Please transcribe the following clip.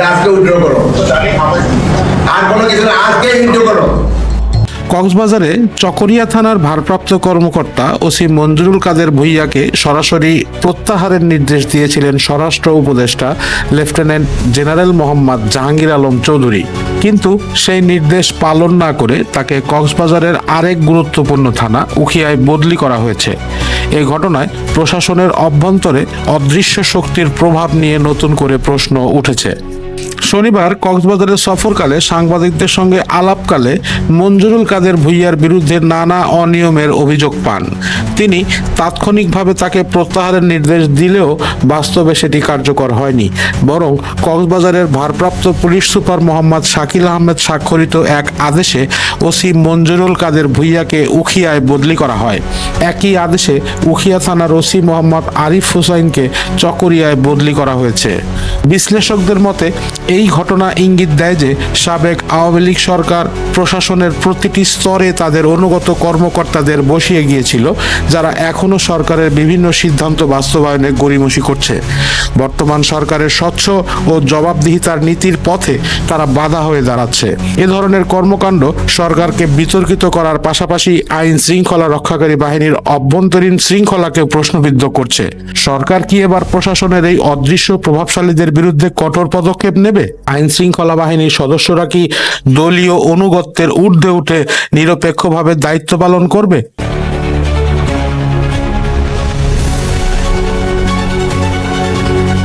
আজকে উইথড্র করো, আর কোনো কিছু না, আজকে উইথড্র করো। কক্সবাজারে চকরিয়া থানার ভারপ্রাপ্ত কর্মকর্তা ওসি মঞ্জুরুল কাদের ভূঁইয়াকে সরাসরি প্রত্যাহারের নির্দেশ দিয়েছিলেন স্বরাষ্ট্র উপদেষ্টা লেফটেন্যান্ট জেনারেল মোহাম্মদ জাহাঙ্গীর আলম চৌধুরী, কিন্তু সেই নির্দেশ পালন না করে তাকে কক্সবাজারের আরেক গুরুত্বপূর্ণ থানা উখিয়ায় বদলি করা হয়েছে। এই ঘটনায় প্রশাসনের অভ্যন্তরে অদৃশ্য শক্তির প্রভাব নিয়ে নতুন করে প্রশ্ন উঠেছে। শনিবার কক্সবাজারের সফরকালে সাংবাদিকদের সঙ্গে আলাপকালে মঞ্জুরুল কাদের ভূঁইয়ার বিরুদ্ধে নানা অনিয়মের অভিযোগ পান। তিনি তাৎক্ষণিকভাবে তাকে প্রত্যাহারের নির্দেশ দিলেও বাস্তবে সেটি কার্যকর হয়নি, বরং কক্সবাজারের ভারপ্রাপ্ত পুলিশ সুপার মোহাম্মদ শাকিল আহমেদ স্বাক্ষরিত এক আদেশে ওসি মঞ্জুরুল কাদের ভূঁইয়াকে উখিয়ায় বদলি করা হয়। একই আদেশে উখিয়া থানার ওসি মোহাম্মদ আরিফ হুসাইনকে চকরিয়ায় বদলি করা হয়েছে। বিশ্লেষকদের মতে এই ঘটনা ইঙ্গিত দেয় যে সাবেক আওয়ামী লীগ সরকার প্রশাসনের প্রতিটি স্তরে তাদের অনুগত কর্মকর্তাদের বসিয়ে গিয়েছিল, যারা এখনো সরকারের বিভিন্ন সিদ্ধান্ত বাস্তবায়নে গড়িমসি করছে। বর্তমান সরকারের স্বচ্ছ ও জবাবদিহিতার নীতির পথে তারা বাধা হয়ে দাঁড়াচ্ছে। এ ধরনের কর্মকাণ্ড সরকারকে বিতর্কিত করার পাশাপাশি আইন শৃঙ্খলা রক্ষাকারী বাহিনীর অভ্যন্তরীণ শৃঙ্খলাকেও প্রশ্নবিদ্ধ করছে। সরকার কি এবার প্রশাসনের এই অদৃশ্য প্রভাবশালীদের বিরুদ্ধে কঠোর পদক্ষেপ নেবে? আইন শৃঙ্খলা বাহিনীর সদস্যরা কি দলীয় অনুগত্যের ঊর্ধ্বে উঠে নিরপেক্ষভাবে দায়িত্ব পালন করবে?